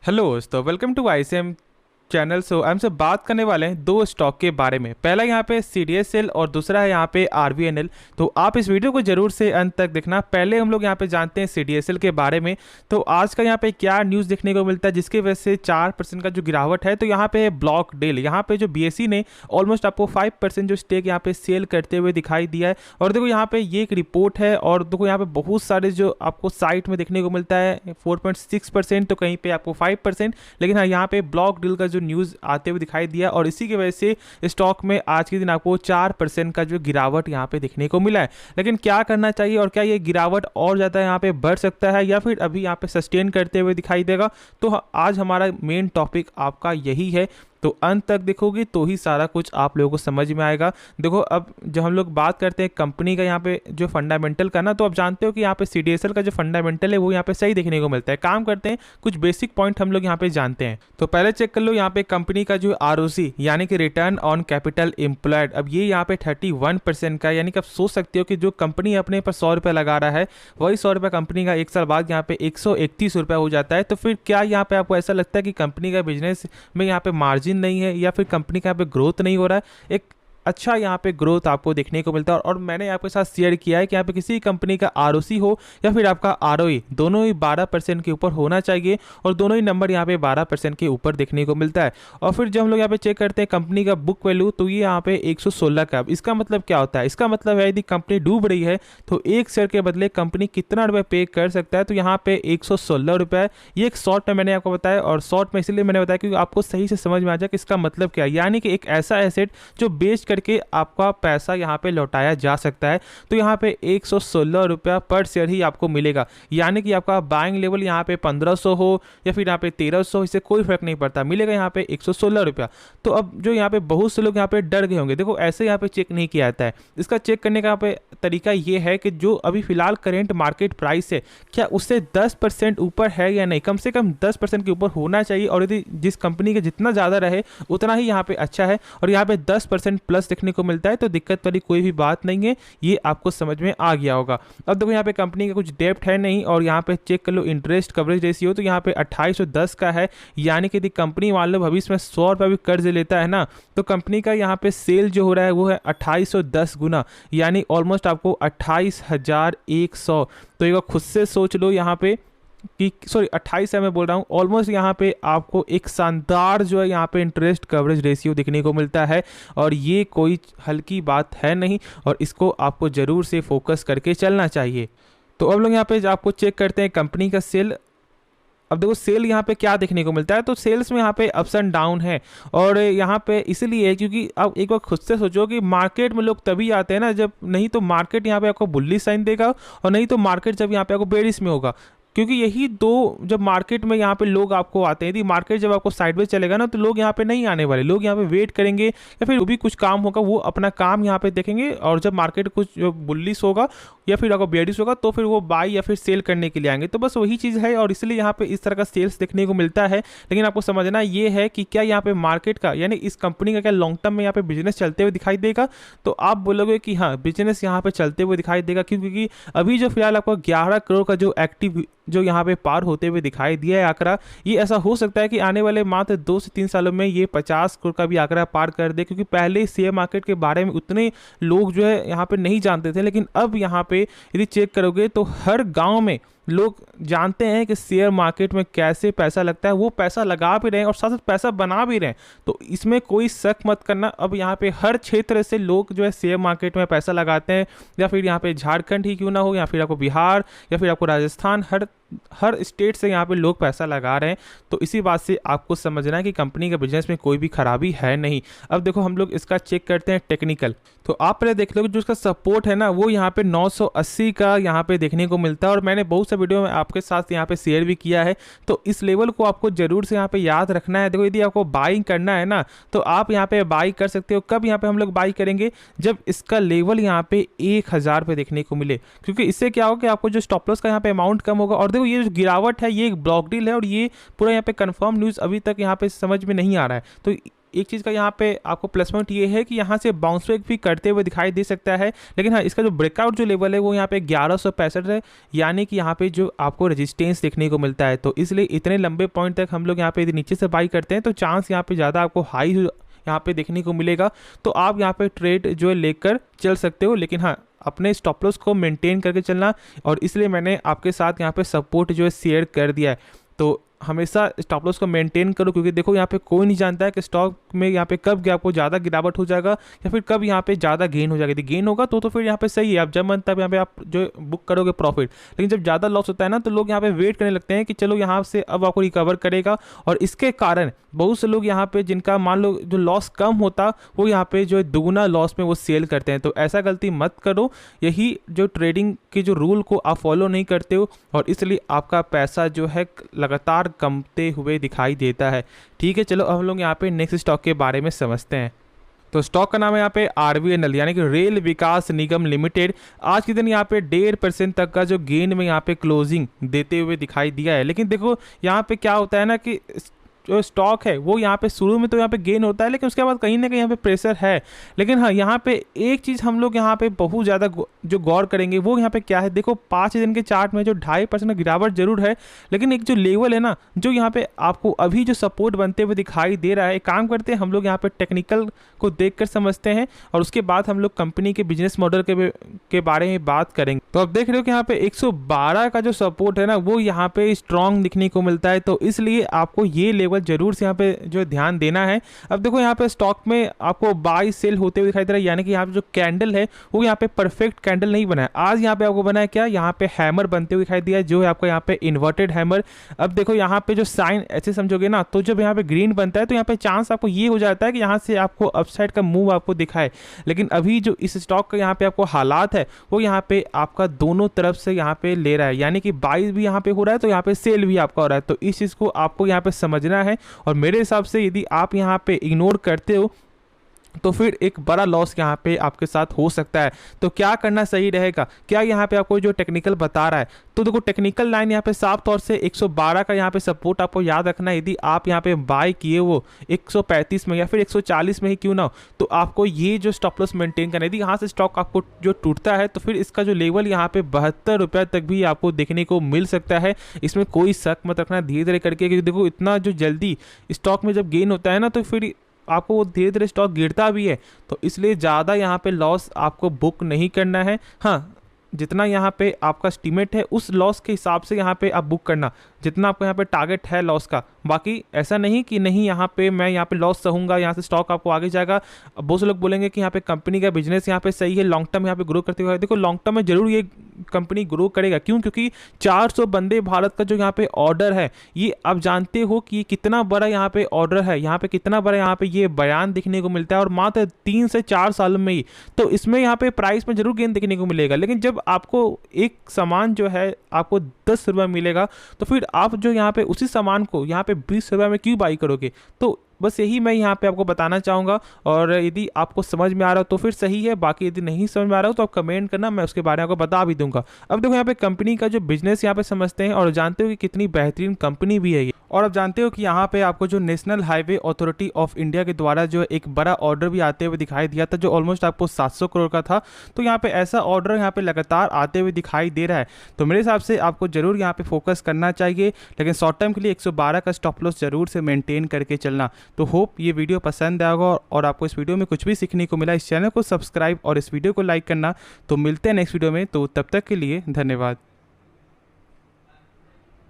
Hello दोस्तों, welcome to ICM channel. हमसे बात करने वाले हैं दो स्टॉक के बारे में। पहला यहाँ पे CDSL और दूसरा है यहाँ पे RVNL। तो आप इस वीडियो को जरूर से अंत तक देखना। पहले हम लोग यहाँ पे जानते हैं CDSL के बारे में। तो आज का यहाँ पे क्या न्यूज़ देखने को मिलता है जिसकी वजह से 4% का जो गिरावट है। तो यहाँ पे है ब्लॉक डेल। यहाँ पे जो BSE ने ऑलमोस्ट आपको 5% जो स्टेक यहाँ पे सेल करते हुए दिखाई दिया है। और देखो यहाँ पे ये एक रिपोर्ट है और देखो यहाँ पे बहुत सारे जो आपको साइट में देखने को मिलता है 4.6%, तो कहीं पे आपको 5%। लेकिन हाँ, यहाँ पे ब्लॉक डील का जो न्यूज़ आते हुए दिखाई दिया और इसी की वजह से स्टॉक में आज के दिन आपको 4% का जो गिरावट यहाँ पे देखने को मिला है। लेकिन क्या करना चाहिए और क्या ये गिरावट और ज़्यादा यहाँ पे बढ़ सकता है या फिर अभी यहाँ पे सस्टेन करते हुए दिखाई देगा? तो आज हमारा मेन टॉपिक आपका यही है। तो अंत तक देखोगे तो ही सारा कुछ आप लोगों को समझ में आएगा। देखो, अब जब हम लोग बात करते हैं कंपनी का यहाँ पे जो फंडामेंटल का ना, तो आप जानते हो कि यहाँ पे CDSL का जो फंडामेंटल है वो यहाँ पे सही देखने को मिलता है। काम करते हैं, कुछ बेसिक पॉइंट हम लोग यहाँ पे जानते हैं। तो पहले चेक कर लो यहाँ पे कंपनी का जो ROC यानी कि रिटर्न ऑन कैपिटल एम्प्लॉयड, अब ये यहाँ पे 31% का, यानी कि आप सोच सकते हो कि जो कंपनी अपने पर 100 रुपये लगा रहा है वही 100 रुपये कंपनी का एक साल बाद यहाँ पे 131 रुपये हो जाता है। तो फिर क्या यहाँ पे आपको ऐसा लगता है कि कंपनी का बिजनेस में यहाँ पे मार्जिन नहीं है या फिर कंपनी का यहाँ पे ग्रोथ नहीं हो रहा है? एक अच्छा यहाँ पे ग्रोथ आपको देखने को मिलता है। और मैंने आपके साथ शेयर किया है कि यहाँ पे किसी कंपनी का ROC हो या फिर आपका ROE, दोनों ही 12% के ऊपर होना चाहिए और दोनों ही नंबर यहाँ पे 12% के ऊपर देखने को मिलता है। और फिर जब हम लोग यहाँ पे चेक करते हैं कंपनी का बुक वैल्यू, तो ये यहाँ पे 116 का। इसका मतलब क्या होता है? इसका मतलब है यदि कंपनी डूब रही है तो एक शेयर के बदले कंपनी कितना रुपये पे कर सकता है? तो यहाँ पे 116 रुपये। ये एक शॉर्ट में मैंने आपको बताया, और शॉर्ट में इसलिए मैंने बताया क्योंकि आपको सही से समझ में आ जाए कि इसका मतलब क्या है। यानी कि एक ऐसा एसेट जो बेच करके आपका पैसा यहाँ पे लौटाया जा सकता है। तो यहाँ पे 116 रुपया पर शेयर ही आपको मिलेगा। यानी कि आपका बाइंग लेवल यहाँ पे 1500 हो या फिर यहाँ पे 1300, इससे कोई फर्क नहीं पड़ता, मिलेगा यहाँ पे 116 रुपया। तो अब जो यहाँ पे बहुत से लोग यहाँ पे डर गए होंगे, देखो ऐसे यहाँ पे चेक नहीं किया जाता है। इसका चेक करने का यहाँ पे तरीका ये है कि जो अभी फिलहाल करेंट मार्केट प्राइस है क्या उससे 10% ऊपर है या नहीं। कम से कम 10% के ऊपर होना चाहिए, और यदि जिस कंपनी का जितना ज़्यादा रहे उतना ही यहाँ पे अच्छा है। और यहाँ पे 10% प्लस देखने को मिलता है, तो दिक्कत वाली कोई भी बात नहीं है। ये आपको समझ में आ गया होगा। अब देखो यहाँ पे कंपनी का कुछ डेप्ट है नहीं, और यहाँ पे चेक कर लो इंटरेस्ट कवरेज रेशियो, तो यहाँ पे 2810 का है। यानी कि यदि कंपनी मान लो भविष्य में 100 रुपये भी कर्ज लेता है ना, तो कंपनी का यहाँ पे सेल जो हो रहा है वो है 2810 गुना, यानी ऑलमोस्ट आपको 28,100। तो एक बार खुद से सोच लो यहाँ पे कि सॉरी 28 है मैं बोल रहा हूँ, ऑलमोस्ट यहाँ पे आपको एक शानदार जो है यहाँ पे इंटरेस्ट कवरेज रेशियो देखने को मिलता है। और ये कोई हल्की बात है नहीं, और इसको आपको ज़रूर से फोकस करके चलना चाहिए। तो अब लोग यहाँ पे आपको चेक करते हैं कंपनी का सेल। अब देखो सेल यहाँ पे क्या देखने को मिलता है, तो सेल्स में यहाँ पे अप्स एंड डाउन है। और यहाँ पे इसलिए क्योंकि अब एक बार खुद से सोचो कि मार्केट में लोग तभी आते हैं ना जब, नहीं तो मार्केट यहाँ पे आपको बुल्लिश साइन देगा, और नहीं तो मार्केट जब यहाँ पे आपको बेरिश में होगा। क्योंकि यही दो, जब मार्केट में यहाँ पे लोग आपको आते हैं, यदि मार्केट जब आपको साइडवेज चलेगा ना तो लोग यहाँ पे नहीं आने वाले, लोग यहाँ पे वेट करेंगे, या फिर वो भी कुछ काम होगा वो अपना काम यहाँ पे देखेंगे। और जब मार्केट कुछ बुलिश होगा या फिर आपको बेरिश होगा तो फिर वो बाई या फिर सेल करने के लिए आएंगे। तो बस वही चीज़ है, और इसलिए यहाँ पे इस तरह का सेल्स देखने को मिलता है। लेकिन आपको समझना ये है कि क्या यहाँ पे मार्केट का यानी इस कंपनी का क्या लॉन्ग टर्म में यहाँ पे बिजनेस चलते हुए दिखाई देगा? तो आप बोलोगे कि हाँ, बिजनेस यहाँ पे चलते हुए दिखाई देगा। क्योंकि अभी जो फिलहाल आपको 11 करोड़ का जो एक्टिव जो यहाँ पे पार होते हुए दिखाई दिया है आंकड़ा, ये ऐसा हो सकता है कि आने वाले मात्र 2 से 3 सालों में ये 50 करोड़ का भी आंकड़ा पार कर दे। क्योंकि पहले शेयर मार्केट के बारे में उतने लोग जो है यहाँ पे नहीं जानते थे, लेकिन अब यहाँ पे यदि चेक करोगे तो हर गांव में लोग जानते हैं कि शेयर मार्केट में कैसे पैसा लगता है, वो पैसा लगा भी रहे हैं और साथ साथ पैसा बना भी रहे हैं। तो इसमें कोई शक मत करना, अब यहाँ पे हर क्षेत्र से लोग जो है शेयर मार्केट में पैसा लगाते हैं। या फिर यहाँ पे झारखंड ही क्यों ना हो, या फिर आपको बिहार या फिर आपको राजस्थान, हर स्टेट से यहाँ पे लोग पैसा लगा रहे हैं। तो इसी बात से आपको समझना है कि कंपनी के बिजनेस में कोई भी खराबी है नहीं। अब देखो हम लोग इसका चेक करते हैं टेक्निकल। तो आप पहले देख लो कि जो इसका सपोर्ट है ना वो यहाँ पे 980 का यहाँ पे देखने को मिलता है, और मैंने बहुत सा वीडियो में आपके साथ यहाँ पे शेयर भी किया है। तो इस लेवल को आपको जरूर से यहाँ पे याद रखना है। देखो यदि आपको बाइंग करना है ना तो आप यहाँ पे बाई कर सकते हो। कब यहाँ पे हम लोग बाई करेंगे? जब इसका लेवल यहाँ पे 1000 पे देखने को मिले, क्योंकि इससे क्या होगा कि आपको जो स्टॉप लॉस का यहाँ पे अमाउंट कम होगा। और देखो ये जो गिरावट है ये एक ब्लॉक डील है, और ये पूरा यहाँ पे कंफर्म न्यूज़ अभी तक यहाँ पे समझ में नहीं आ रहा है। तो एक चीज़ का यहाँ पे आपको प्लस पॉइंट ये है कि यहाँ से बाउंस बैक भी करते हुए दिखाई दे सकता है। लेकिन हाँ, इसका जो ब्रेकआउट जो लेवल है वो यहाँ पे 1165 है, यानी कि यहाँ पे जो आपको रेजिस्टेंस देखने को मिलता है। तो इसलिए इतने लंबे पॉइंट तक हम लोग यहाँ पे यदि नीचे से बाई करते हैं तो चांस यहाँ पे ज़्यादा आपको हाई यहाँ पे देखने को मिलेगा। तो आप यहाँ पे ट्रेड जो है लेकर चल सकते हो, लेकिन हाँ अपने स्टॉप लॉस को मेंटेन करके चलना। और इसलिए मैंने आपके साथ यहाँ पे सपोर्ट जो है शेयर कर दिया है। तो हमेशा स्टॉप लॉस को मेंटेन करो, क्योंकि देखो यहाँ पे कोई नहीं जानता है कि स्टॉक में यहाँ पे कब आपको ज़्यादा गिरावट हो जाएगा या फिर कब यहाँ पे ज़्यादा गेन हो जाएगा। यदि गेन होगा तो फिर यहाँ पे सही है, आप जब मन तब यहाँ पे आप जो बुक करोगे प्रॉफिट। लेकिन जब ज़्यादा लॉस होता है ना, तो लोग यहाँ पे वेट करने लगते हैं कि चलो यहाँ से अब आपको रिकवर करेगा। और इसके कारण बहुत से लोग यहाँ पे जिनका मान लो जो लॉस कम होता, वो यहाँ पे जो दुगुना लॉस में वो सेल करते हैं। तो ऐसा गलती मत करो, यही जो ट्रेडिंग के जो रूल को आप फॉलो नहीं करते हो और इसलिए आपका पैसा जो है लगातार कमते हुए दिखाई देता है। ठीक है, चलो अब हम लोग यहाँ पे नेक्स्ट स्टॉक के बारे में समझते हैं। तो स्टॉक का नाम है यहाँ पे RVNL, यानी कि रेल विकास निगम लिमिटेड। आज के दिन यहाँ पे 1.5% तक का जो गेन में यहाँ पे क्लोजिंग देते हुए दिखाई दिया है। लेकिन देखो यहाँ पे क्या होता है ना कि जो स्टॉक है वो यहाँ पे शुरू में तो यहाँ पे गेन होता है, लेकिन उसके बाद कहीं ना कहीं यहाँ पे प्रेशर है। लेकिन हाँ, यहाँ पे एक चीज़ हम लोग यहाँ पे बहुत ज़्यादा जो गौर करेंगे वो यहाँ पे क्या है। देखो 5 दिन के चार्ट में जो 2.5% गिरावट जरूर है, लेकिन एक जो लेवल है ना, जो यहाँ पे आपको अभी जो सपोर्ट बनते हुए दिखाई दे रहा है। एक काम करते हैं, हम लोग यहाँ पे टेक्निकल को देख कर समझते हैं और उसके बाद हम लोग कंपनी के बिजनेस मॉडल के बारे में बात करेंगे। तो अब देख रहे हो कि यहाँ पे 112 का जो सपोर्ट है ना, वो यहाँ पे स्ट्रॉन्ग दिखने को मिलता है। तो इसलिए आपको ये लेवल जरूर से यहाँ पे जो ध्यान देना है। अब देखो यहाँ पे स्टॉक में आपको बाई सेल होते हुए दिखाई दे रहा है, यानी कि यहाँ पे जो कैंडल है वो यहाँ पे परफेक्ट कैंडल नहीं बना है। आज यहाँ पे आपको बना है क्या, यहाँ पे हैमर बनते हुए दिखाई दिया है, जो है आपको यहाँ पे इन्वर्टेड हैमर। अब देखो यहाँ पे जो साइन ऐसे समझोगे ना, तो जब यहाँ पे ग्रीन बनता है तो यहाँ पे चांस आपको ये हो जाता है कि यहाँ से आपको अपसाइड का मूव आपको दिखाए। लेकिन अभी जो इस स्टॉक का यहाँ पे आपको हालात है, वो यहाँ पे आपका दोनों तरफ से यहाँ पे ले रहा है, यानी कि बाई भी यहाँ पे हो रहा है तो यहाँ पे सेल भी आपका हो रहा है। तो इस चीज़ को आपको यहाँ पे समझना है। और मेरे हिसाब से यदि आप यहाँ पे इग्नोर करते हो तो फिर एक बड़ा लॉस यहाँ पे आपके साथ हो सकता है। तो क्या करना सही रहेगा, क्या यहाँ पे आपको जो टेक्निकल बता रहा है, तो देखो टेक्निकल लाइन यहाँ पे साफ तौर से 112 का यहाँ पे सपोर्ट आपको याद रखना है। यदि आप यहाँ पे बाय किए वो 135 में या फिर 140 में ही क्यों ना हो, तो आपको ये जो स्टॉप लॉस मेंटेन करना है। यदि यहाँ से स्टॉक आपको जो टूटता है तो फिर इसका जो लेवल यहाँ पे 72 रुपये तक भी आपको देखने को मिल सकता है। इसमें कोई शक मत रखना, धीरे धीरे करके, क्योंकि देखो इतना जो जल्दी स्टॉक में जब गेन होता है ना, तो फिर आपको वो धीरे धीरे स्टॉक गिरता भी है। तो इसलिए ज़्यादा यहाँ पे लॉस आपको बुक नहीं करना है। हाँ, जितना यहाँ पे आपका एस्टीमेट है उस लॉस के हिसाब से यहाँ पे आप बुक करना, जितना आपको यहाँ पे टारगेट है लॉस का। बाकी ऐसा नहीं कि नहीं यहाँ पे मैं यहाँ पे लॉस सहूँगा, यहाँ से स्टॉक आपको आगे जाएगा। बहुत से लोग बोलेंगे कि यहाँ पे कंपनी का बिजनेस यहाँ पे सही है, लॉन्ग टर्म यहाँ पे ग्रो करते हुए। देखो लॉन्ग टर्म में जरूर ये कंपनी ग्रो करेगा। क्यों? क्योंकि 400 वंदे भारत का जो यहाँ पे ऑर्डर है, ये आप जानते हो कि कितना बड़ा यहाँ पे ऑर्डर है, यहाँ पे कितना बड़ा यहाँ पे ये बयान देखने को मिलता है, और मात्र 3 से 4 सालों में ही। तो इसमें यहाँ पे प्राइस में जरूर गेन देखने को मिलेगा। लेकिन जब आपको एक सामान जो है आपको 10 रुपये मिलेगा, तो फिर आप जो यहाँ पे उसी सामान को यहाँ पे 20 रुपये में क्यों बाई करोगे? तो बस यही मैं यहाँ पे आपको बताना चाहूँगा। और यदि आपको समझ में आ रहा हो तो फिर सही है, बाकी यदि नहीं समझ में आ रहा हो तो आप कमेंट करना, मैं उसके बारे में आपको बता भी दूंगा। अब देखो यहाँ पे कंपनी का जो बिजनेस यहाँ पे समझते हैं और जानते हो कि कितनी बेहतरीन कंपनी भी है ये। और अब जानते हो कि यहाँ पे आपको जो national highway authority of India के द्वारा जो एक बड़ा ऑर्डर भी आते हुए दिखाई दिया था, जो ऑलमोस्ट आपको 700 करोड़ का था। तो यहाँ पे ऐसा ऑर्डर यहाँ पे लगातार आते हुए दिखाई दे रहा है। तो मेरे हिसाब से आपको जरूर यहाँ पे फोकस करना चाहिए, लेकिन शॉर्ट टर्म के लिए 112 का स्टॉप लॉस जरूर से मेंटेन करके चलना। तो होप ये वीडियो पसंद आएगा और आपको इस वीडियो में कुछ भी सीखने को मिला। इस चैनल को सब्सक्राइब और इस वीडियो को लाइक करना। तो मिलते हैं नेक्स्ट वीडियो में, तो तब तक के लिए धन्यवाद।